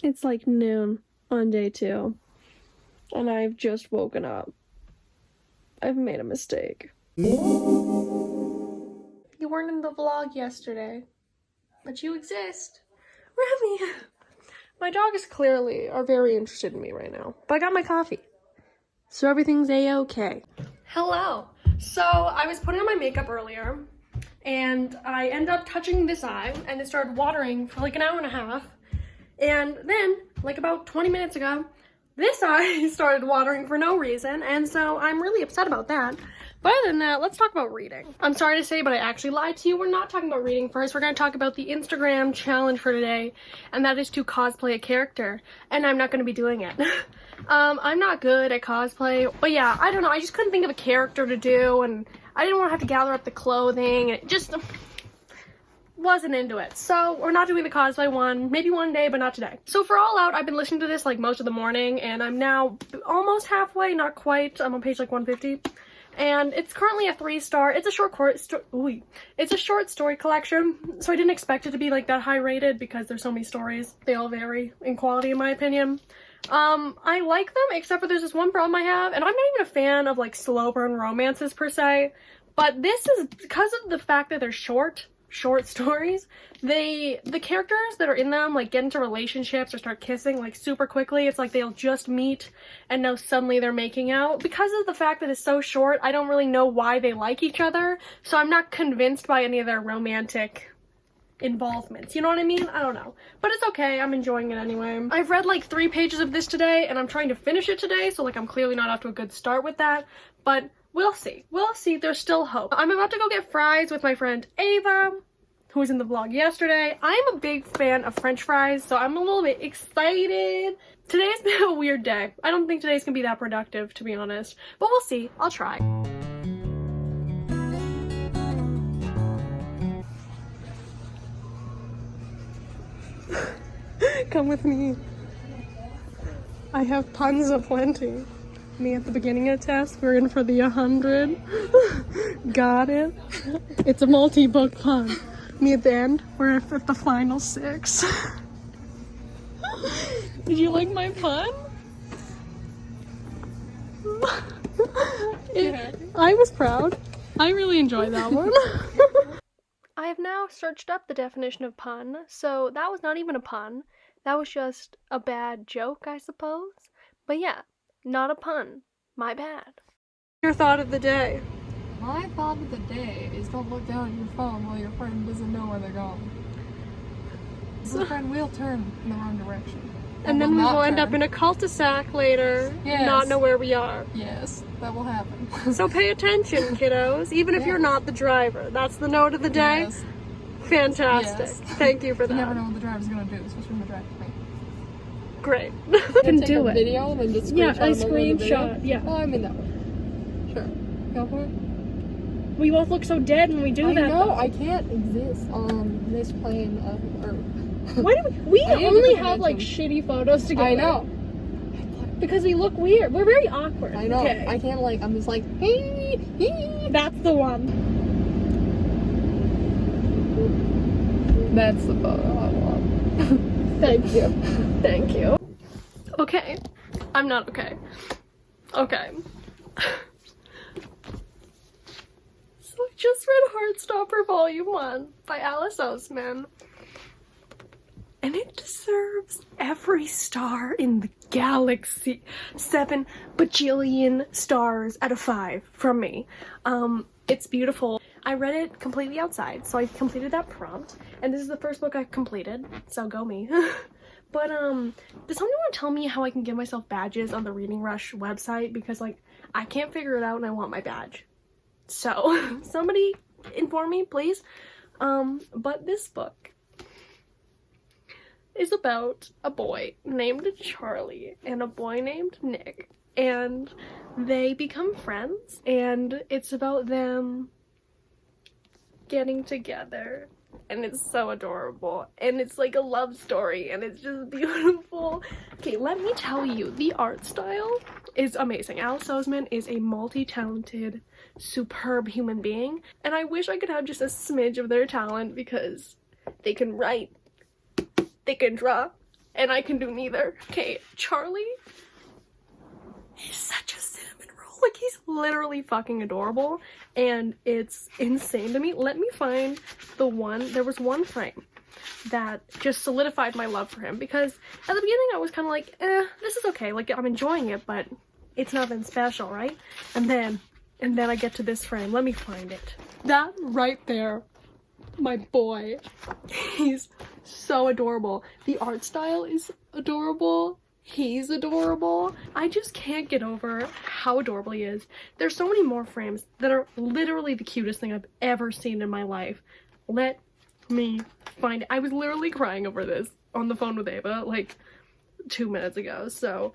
It's like noon on day 2, and I've just woken up. I've made a mistake. You weren't in the vlog yesterday, but you exist. Remy! My dogs clearly are very interested in me right now, but I got my coffee, so everything's a-okay. Hello! So, I was putting on my makeup earlier, and I ended up touching this eye, and it started watering for like an hour and a half. And then, like about 20 minutes ago, this eye started watering for no reason, and so I'm really upset about that. But other than that, let's talk about reading. I'm sorry to say, but I actually lied to you. We're not talking about reading first. We're going to talk about the Instagram challenge for today, and that is to cosplay a character, and I'm not going to be doing it. I'm not good at cosplay, but yeah, I don't know. I just couldn't think of a character to do, and I didn't want to have to gather up the clothing, and it just wasn't into it. So we're not doing the cosplay one, maybe one day, but not today. So for All Out, I've been listening to this like most of the morning, and I'm now almost halfway, not quite. I'm on page like 150, and it's currently a 3-star. It's a short story collection, so I didn't expect it to be like that high rated because there's so many stories. They all vary in quality, in my opinion. I like them, except for there's this one problem I have, and I'm not even a fan of like slow burn romances per se, but this is because of the fact that they're short stories. The characters that are in them like get into relationships or start kissing like super quickly. It's like they'll just meet and now suddenly they're making out. Because of the fact that it's so short, I don't really know why they like each other, so I'm not convinced by any of their romantic involvements, you know what I mean? I don't know, but it's okay. I'm enjoying it anyway. I've read like 3 pages of this today, and I'm trying to finish it today, so like I'm clearly not off to a good start with that, but we'll see. There's still hope. I'm about to go get fries with my friend Ava, who was in the vlog yesterday. I'm a big fan of French fries, so I'm a little bit excited. Today's been a weird day. I don't think today's gonna be that productive, to be honest, but we'll see. I'll try. Come with me. I have puns aplenty. Me at the beginning of the test, we're in for the 100. Got it. It's a multi-book pun. Me at the end, we're at the final 6. Did you like my pun? I was proud. I really enjoyed that one. I have now searched up the definition of pun, so that was not even a pun. That was just a bad joke, I suppose. But yeah, not a pun. My bad. Your thought of the day? My thought of the day is don't look down at your phone while your friend doesn't know where they're going. Your friend will turn in the wrong direction. And then we will end up in a cul-de-sac later, not know where we are. Yes, that will happen. So pay attention, kiddos, even if you're not the driver. That's the note of the day? Yes. Fantastic. Yes. Thank you for that. You never know what the driver's gonna do, especially when they're driving. Great. Can do it. Video and then just screenshot. Yeah, a screenshot. Yeah. Oh, I mean that one. Sure. Go for it. We both look so dead when we do that. I know. I can't exist on this plane of Earth. Why do we only have like shitty photos together? I know. Because we look weird. We're very awkward. I know. Okay. I can't like. I'm just like hey. That's the one. That's the photo I want. Thank you. Thank you. Okay. I'm not okay. Okay. So I just read Heartstopper Volume 1 by Alice Oseman. And it deserves every star in the galaxy. 7 bajillion stars out of 5 from me. It's beautiful. I read it completely outside, so I completed that prompt, and this is the first book I've completed, so go me. But, does somebody want to tell me how I can give myself badges on the Reading Rush website? Because, like, I can't figure it out and I want my badge. So, somebody inform me, please. But this book is about a boy named Charlie and a boy named Nick, and they become friends, and it's about them getting together, and it's so adorable, and it's like a love story, and it's just beautiful. Okay, let me tell you, the art style is amazing. Alice Oseman is a multi-talented, superb human being, and I wish I could have just a smidge of their talent because they can write, they can draw, and I can do neither. Okay, Charlie is such a cinnamon roll. Like, he's literally fucking adorable, and it's insane to me. Let me find the one. There was one frame that just solidified my love for him, because at the beginning I was kind of like, this is okay, like I'm enjoying it, but it's nothing special, right? And then I get to this frame. Let me find it. That right there, my boy, he's so adorable. The art style is adorable. He's adorable. I just can't get over how adorable he is. There's so many more frames that are literally the cutest thing I've ever seen in my life. Let me find it. I was literally crying over this on the phone with Ava like 2 minutes ago. So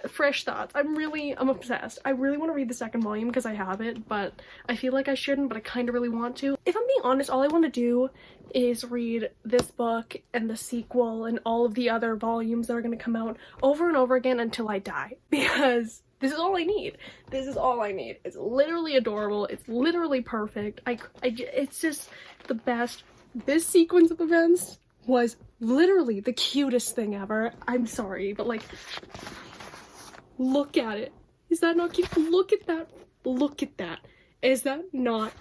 fresh thoughts. I'm obsessed. I really want to read the second volume because I have it, but I feel like I shouldn't, but I kind of really want to. If I'm being honest, all I want to do is read this book and the sequel and all of the other volumes that are going to come out over and over again until I die, because this is all I need. This is all I need. It's literally adorable. It's literally perfect. It's just the best. This sequence of events was literally the cutest thing ever. I'm sorry, but like, look at it. Is that not cute? Look at that. Look at that. Is that not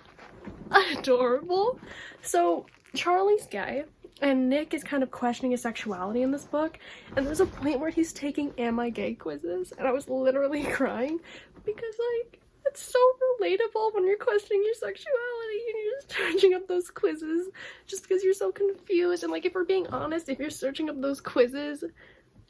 adorable? So Charlie's gay, and Nick is kind of questioning his sexuality in this book, and there's a point where he's taking "Am I Gay?" quizzes, and I was literally crying, because like, it's so relatable when you're questioning your sexuality and you're just searching up those quizzes just because you're so confused. And like, if we're being honest, if you're searching up those quizzes,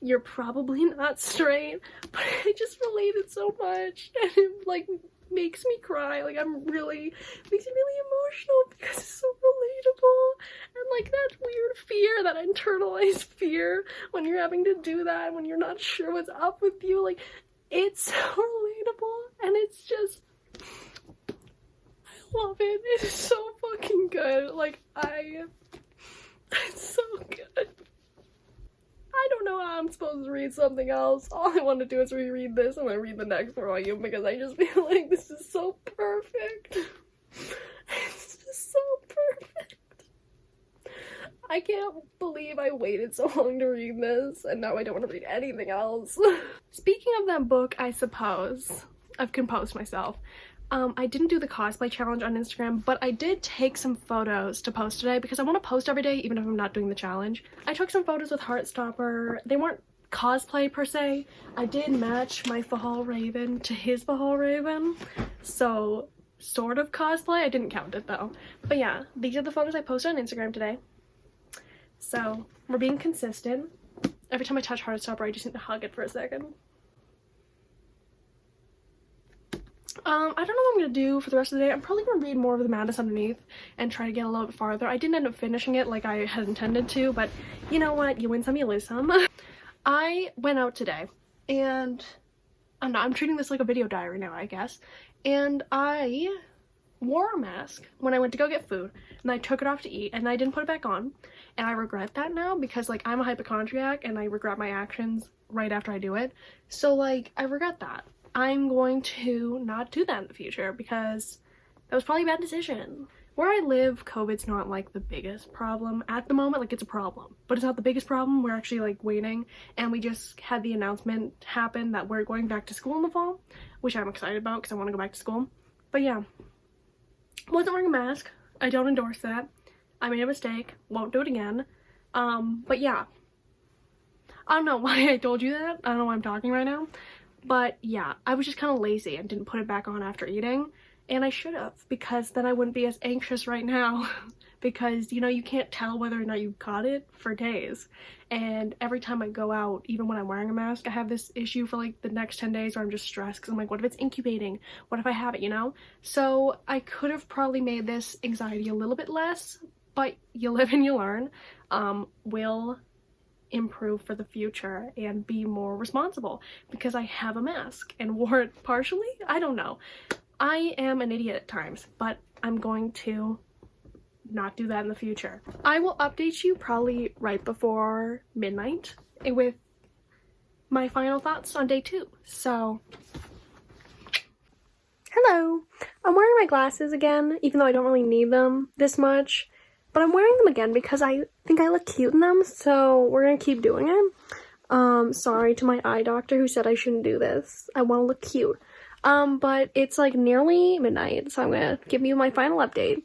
you're probably not straight. But I just related so much, and it like makes me cry. Like, makes me really emotional because it's so relatable. And like, that weird fear, that internalized fear when you're having to do that, when you're not sure what's up with you, like, it's so relatable, and it's just, I love it. It's so fucking good. Like, it's so good. I don't know how I'm supposed to read something else. All I want to do is reread this and then read the next volume, because I just feel like this is so perfect. It's just so perfect. I can't believe I waited so long to read this, and now I don't want to read anything else. Speaking of that book, I suppose I've composed myself. I didn't do the cosplay challenge on Instagram, but I did take some photos to post today because I want to post every day even if I'm not doing the challenge. I took some photos with Heartstopper. They weren't cosplay per se. I did match my Fahal Raven to his Fahal Raven, so sort of cosplay. I didn't count it though. But yeah, these are the photos I posted on Instagram today. So we're being consistent. Every time I touch Heartstopper, I just need to hug it for a second. I don't know what I'm gonna do for the rest of the day. I'm probably gonna read more of The Madness Underneath and try to get a little bit farther. I didn't end up finishing it like I had intended to, but you know what? You win some, you lose some. I went out today, and I don't know, I'm treating this like a video diary now, I guess. And I wore a mask when I went to go get food, and I took it off to eat, and I didn't put it back on. And I regret that now, because like, I'm a hypochondriac and I regret my actions right after I do it. So like, I regret that. I'm going to not do that in the future, because that was probably a bad decision. Where I live, COVID's not like the biggest problem at the moment. Like, it's a problem, but it's not the biggest problem. We're actually like waiting, and we just had the announcement happen that we're going back to school in the fall, which I'm excited about because I want to go back to school. But yeah, wasn't wearing a mask. I don't endorse that. I made a mistake. Won't do it again. But yeah, I don't know why I told you that. I don't know why I'm talking right now. But yeah, I was just kind of lazy and didn't put it back on after eating. And I should have, because then I wouldn't be as anxious right now. Because, you know, you can't tell whether or not you caught it for days. And every time I go out, even when I'm wearing a mask, I have this issue for like the next 10 days where I'm just stressed because I'm like, what if it's incubating? What if I have it, you know? So I could have probably made this anxiety a little bit less, but you live and you learn. Will improve for the future and be more responsible because I have a mask and wore it partially. I don't know. I am an idiot at times, but I'm going to not do that in the future. I will update you probably right before midnight with my final thoughts on day 2. So, hello. I'm wearing my glasses again, even though I don't really need them this much. but I'm wearing them again because I think I look cute in them, so we're gonna keep doing it. Sorry to my eye doctor who said I shouldn't do this. I want to look cute. But it's like nearly midnight, so I'm gonna give you my final update.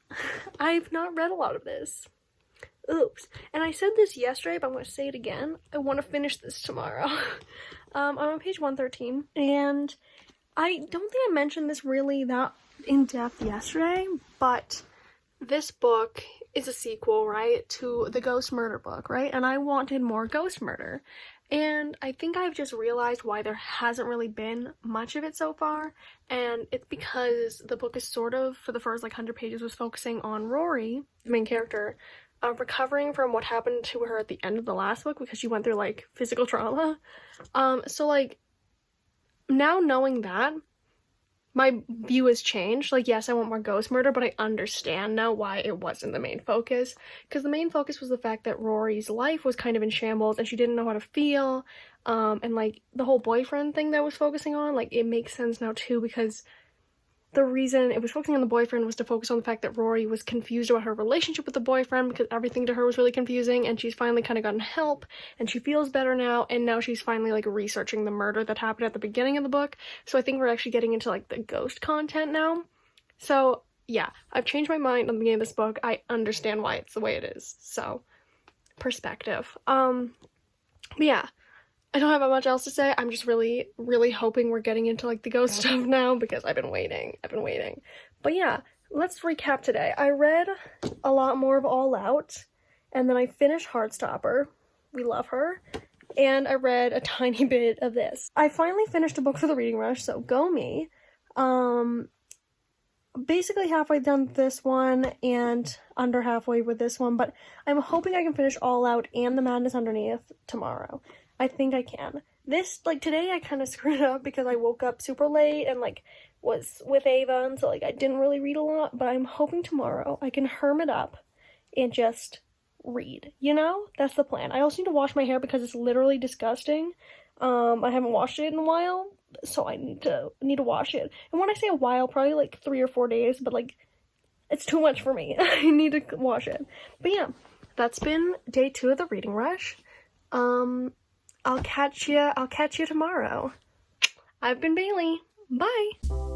I've not read a lot of this. Oops. And I said this yesterday, but I'm gonna say it again. I want to finish this tomorrow. I'm on page 113, and I don't think I mentioned this really that in depth yesterday, but this book is a sequel, right, to the Ghost Murder book, right? And I wanted more Ghost Murder. And I think I've just realized why there hasn't really been much of it so far. And it's because the book is sort of, for the first like 100 pages, was focusing on Rory, the main character, recovering from what happened to her at the end of the last book because she went through like physical trauma. So like now knowing that, my view has changed. Like, yes, I want more Ghost Murder, but I understand now why it wasn't the main focus. Because the main focus was the fact that Rory's life was kind of in shambles and she didn't know how to feel. And, like, the whole boyfriend thing that I was focusing on, like, it makes sense now, too, because the reason it was focusing on the boyfriend was to focus on the fact that Rory was confused about her relationship with the boyfriend because everything to her was really confusing, and she's finally kind of gotten help, and she feels better now, and now she's finally, like, researching the murder that happened at the beginning of the book. So I think we're actually getting into, like, the ghost content now. So, yeah, I've changed my mind on the beginning of this book. I understand why it's the way it is. So, perspective. But yeah. I don't have much else to say. I'm just really, really hoping we're getting into, like, the ghost stuff now because I've been waiting. But yeah, let's recap today. I read a lot more of All Out, and then I finished Heartstopper. We love her. And I read a tiny bit of this. I finally finished a book for the reading rush, so go me. Basically halfway done this one and under halfway with this one, but I'm hoping I can finish All Out and The Madness Underneath tomorrow. I think I can. This, like, today I kind of screwed up because I woke up super late and, like, was with Ava, and so, like, I didn't really read a lot, but I'm hoping tomorrow I can hermit up and just read, you know? That's the plan. I also need to wash my hair because it's literally disgusting. I haven't washed it in a while, so I need to wash it. And when I say a while, probably, like, 3 or 4 days, but, like, it's too much for me. I need to wash it. But, yeah, that's been day 2 of the reading rush. I'll catch you tomorrow. I've been Bailey. Bye!